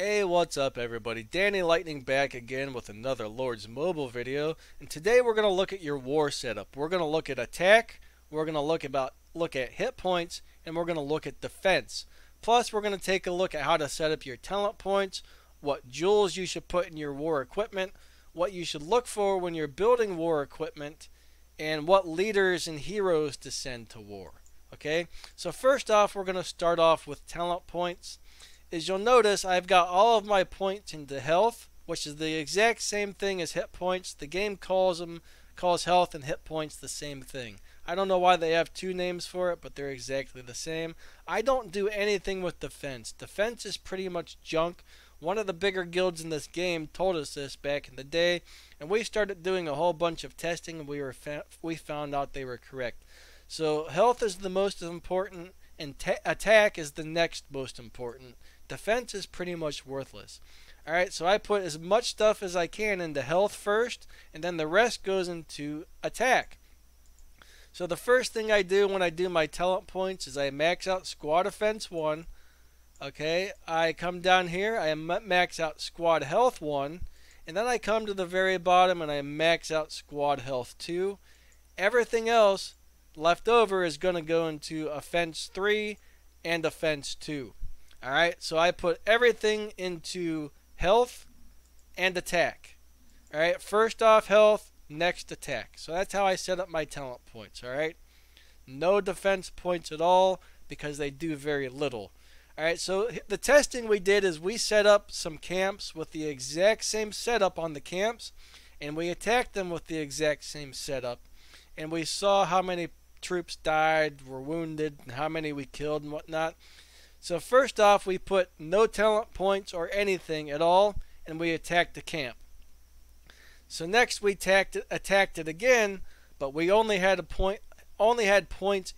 Hey, what's up everybody? Danny Lightning back again with another Lords Mobile video. And today we're going to look at your war setup. We're going to look at attack, we're going to look at hit points, and we're going to look at defense. Plus we're going to take a look at how to set up your talent points, what jewels you should put in your war equipment, what you should look for when you're building war equipment, and what leaders and heroes to send to war. Okay? So first off, we're going to start off with talent points. As you'll notice, I've got all of my points into health, which is the exact same thing as hit points. The game calls health and hit points the same thing. I don't know why they have two names for it, but they're exactly the same. I don't do anything with defense. Defense is pretty much junk. One of the bigger guilds in this game told us this back in the day, and we started doing a whole bunch of testing, and we found out they were correct. So health is the most important, and attack is the next most important. Defense is pretty much worthless. Alright, so I put as much stuff as I can into health first, and then the rest goes into attack. So the first thing I do when I do my talent points is I max out squad defense 1. Okay, I come down here, I max out squad health 1, and then I come to the very bottom and I max out squad health 2. Everything else left over is going to go into offense 3 and offense 2. Alright, so I put everything into health and attack. Alright, first off health, next attack. So that's how I set up my talent points. Alright, no defense points at all because they do very little. Alright, so the testing we did is we set up some camps with the exact same setup on the camps, and we attacked them with the exact same setup, and we saw how many troops died, were wounded, and how many we killed and whatnot. So first off, we put no talent points or anything at all, and we attacked the camp. So next we attacked it again, but we only had points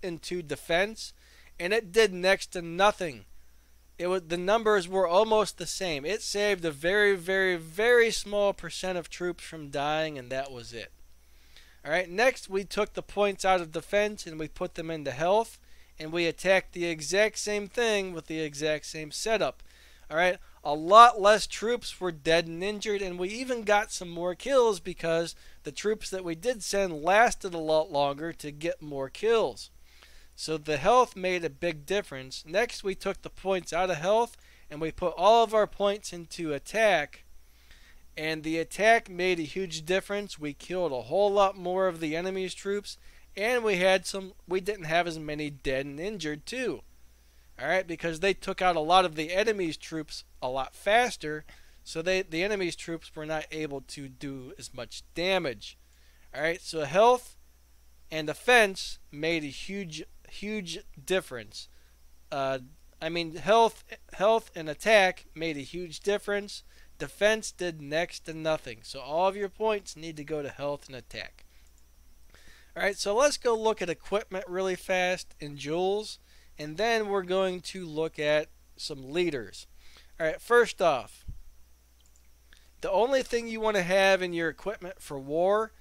into defense, and it did next to nothing. The numbers were almost the same. It saved a very, very, very small percent of troops from dying, and that was it. All right. Next, we took the points out of defense and we put them into health. And we attacked the exact same thing with the exact same setup. Alright, a lot less troops were dead and injured, and we even got some more kills because the troops that we did send lasted a lot longer to get more kills. So the health made a big difference. Next, we took the points out of health and we put all of our points into attack. And the attack made a huge difference. We killed a whole lot more of the enemy's troops. And we didn't have as many dead and injured too. Alright, because they took out a lot of the enemy's troops a lot faster, so the enemy's troops were not able to do as much damage. Alright, so health and defense made a huge difference. Health and attack made a huge difference. Defense did next to nothing. So all of your points need to go to health and attack. Alright, so let's go look at equipment really fast in jewels, and then we're going to look at some leaders. Alright, first off, the only thing you want to have in your equipment for war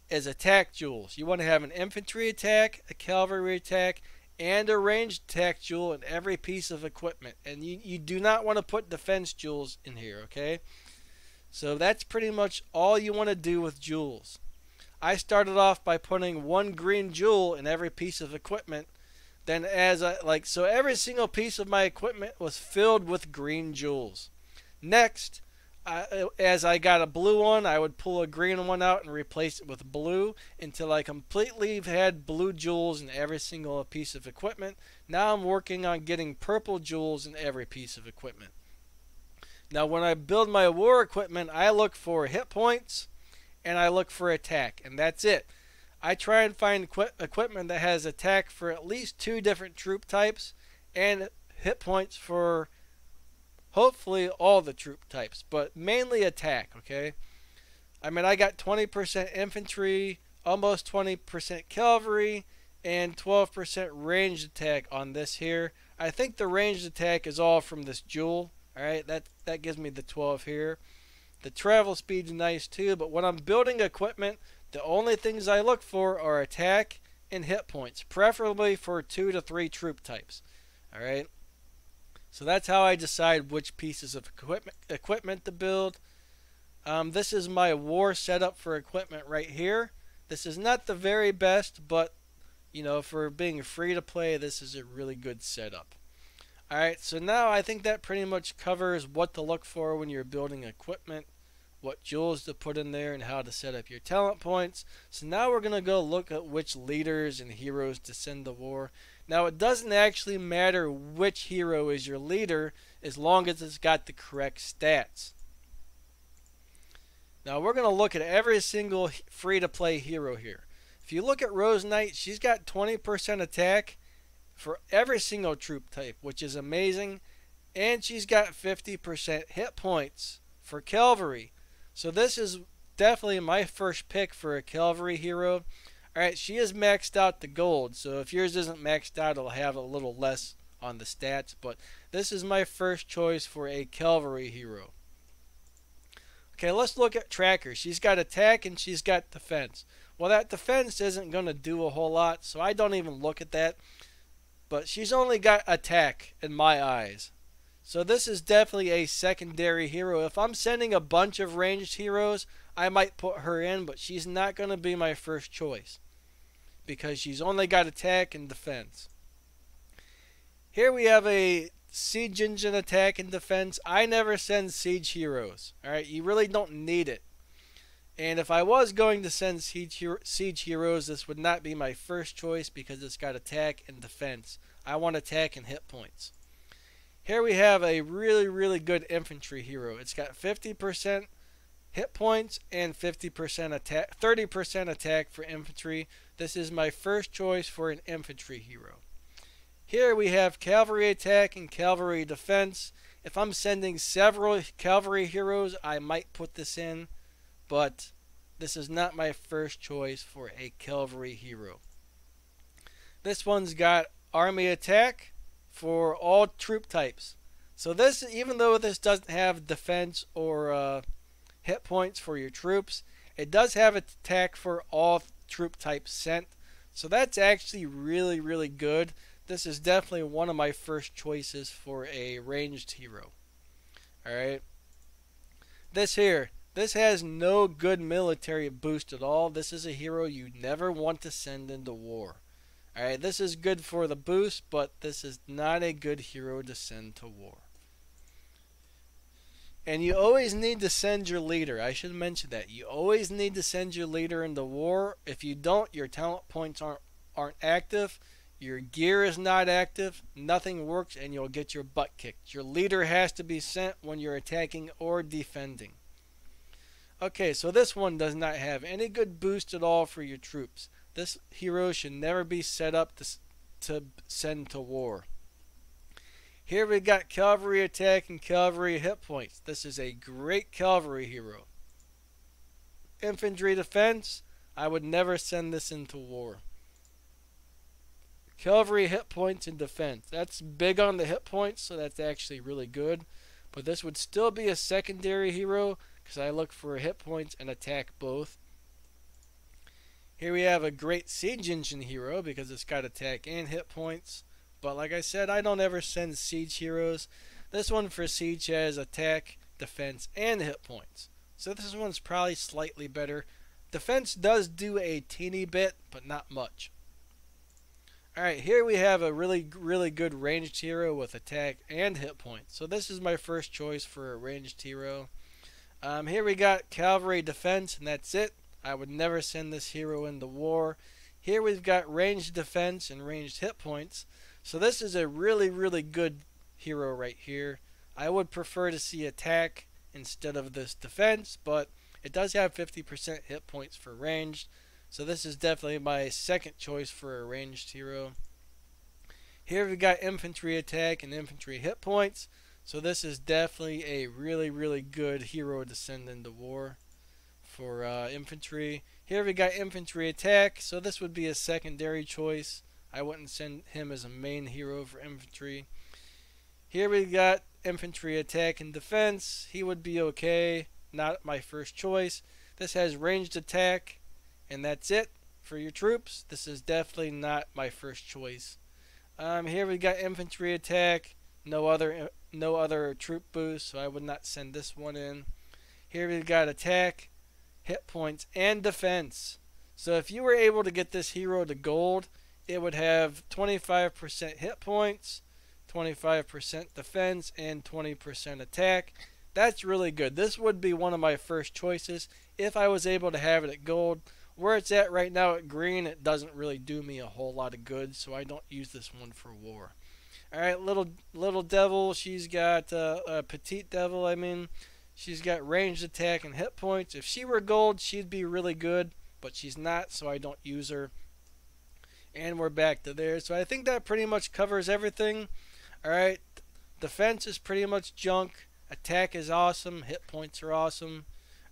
is attack jewels. You want to have an infantry attack, a cavalry attack, and a ranged attack jewel in every piece of equipment. And you do not want to put defense jewels in here, okay? So that's pretty much all you want to do with jewels. I started off by putting one green jewel in every piece of equipment. Then so every single piece of my equipment was filled with green jewels. Next, as I got a blue one, I would pull a green one out and replace it with blue until I completely had blue jewels in every single piece of equipment. Now I'm working on getting purple jewels in every piece of equipment. Now when I build my war equipment, I look for hit points and I look for attack, and that's it. I try and find equipment that has attack for at least 2 different troop types and hit points for hopefully all the troop types, but mainly attack, okay? I mean, I got 20% infantry, almost 20% cavalry, and 12% ranged attack on this here. I think the ranged attack is all from this jewel. Alright, that gives me the 12 here. The travel speed's nice too, but when I'm building equipment, the only things I look for are attack and hit points, preferably for 2 to 3 troop types. Alright, So that's how I decide which pieces of equipment to build. This is my war setup for equipment right here. This is not the very best, but you know, for being free to play, this is a really good setup. Alright, so now I think that pretty much covers what to look for when you're building equipment, what jewels to put in there, and how to set up your talent points. So now we're going to go look at which leaders and heroes to send to war. Now it doesn't actually matter which hero is your leader as long as it's got the correct stats. Now we're going to look at every single free-to-play hero here. If you look at Rose Knight, she's got 20% attack for every single troop type, which is amazing. And she's got 50% hit points for cavalry. So this is definitely my first pick for a cavalry hero. Alright, she is maxed out to gold, so if yours isn't maxed out, it'll have a little less on the stats. But this is my first choice for a cavalry hero. Okay, let's look at Tracker. She's got attack and she's got defense. Well, that defense isn't going to do a whole lot, so I don't even look at that. But she's only got attack in my eyes. So this is definitely a secondary hero. If I'm sending a bunch of ranged heroes, I might put her in, but she's not going to be my first choice because she's only got attack and defense. Here we have a siege engine attack and defense. I never send siege heroes. Alright, you really don't need it. And if I was going to send siege heroes, this would not be my first choice because it's got attack and defense. I want attack and hit points. Here we have a really good infantry hero. It's got 50% hit points and 50% attack, 30% attack for infantry. This is my first choice for an infantry hero. Here we have cavalry attack and cavalry defense. If I'm sending several cavalry heroes, I might put this in, but this is not my first choice for a cavalry hero. This one's got army attack for all troop types. So this, even though this doesn't have defense or hit points for your troops, it does have attack for all troop types sent. So that's actually really good. This is definitely one of my first choices for a ranged hero. Alright. This has no good military boost at all. This is a hero you never want to send into war. Alright, this is good for the boost, but this is not a good hero to send to war. And you always need to send your leader. I should mention that. You always need to send your leader into war. If you don't, your talent points aren't active. Your gear is not active, nothing works, and you'll get your butt kicked. Your leader has to be sent when you're attacking or defending. Okay, so this one does not have any good boost at all for your troops. This hero should never be set up to send to war. Here we got cavalry attack and cavalry hit points. This is a great cavalry hero. Infantry defense, I would never send this into war. Cavalry hit points and defense. That's big on the hit points, so that's actually really good. But this would still be a secondary hero because I look for hit points and attack both. Here we have a great siege engine hero because it's got attack and hit points. But like I said, I don't ever send siege heroes. This one for siege has attack, defense, and hit points. So this one's probably slightly better. Defense does do a teeny bit, but not much. Alright, here we have a really good ranged hero with attack and hit points. So this is my first choice for a ranged hero. Here we got cavalry defense, and that's it. I would never send this hero into war. Here we've got ranged defense and ranged hit points. So this is a really good hero right here. I would prefer to see attack instead of this defense, but it does have 50% hit points for ranged. So this is definitely my second choice for a ranged hero. Here we've got infantry attack and infantry hit points. So this is definitely a really good hero to send into war for infantry. Here we got infantry attack. So this would be a secondary choice. I wouldn't send him as a main hero for infantry. Here we got infantry attack and defense. He would be okay. Not my first choice. This has ranged attack. And that's it for your troops. This is definitely not my first choice. Here we got infantry attack, no other troop boost, so I would not send this one in. Here we've got attack, hit points, and defense. So if you were able to get this hero to gold, it would have 25% hit points, 25% defense, and 20% attack. That's really good. This would be one of my first choices if I was able to have it at gold. Where it's at right now at green, it doesn't really do me a whole lot of good, so I don't use this one for war. Alright, little devil, she's got petite devil, I mean. She's got ranged attack and hit points. If she were gold, she'd be really good, but she's not, so I don't use her. And we're back to there. So I think that pretty much covers everything. Alright, defense is pretty much junk. Attack is awesome. Hit points are awesome.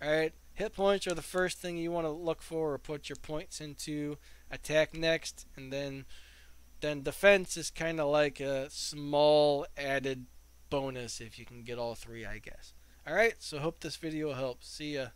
Alright, hit points are the first thing you want to look for or put your points into. Attack next, and then defense is kind of like a small added bonus if you can get all three, I guess. Alright, so hope this video helps. See ya.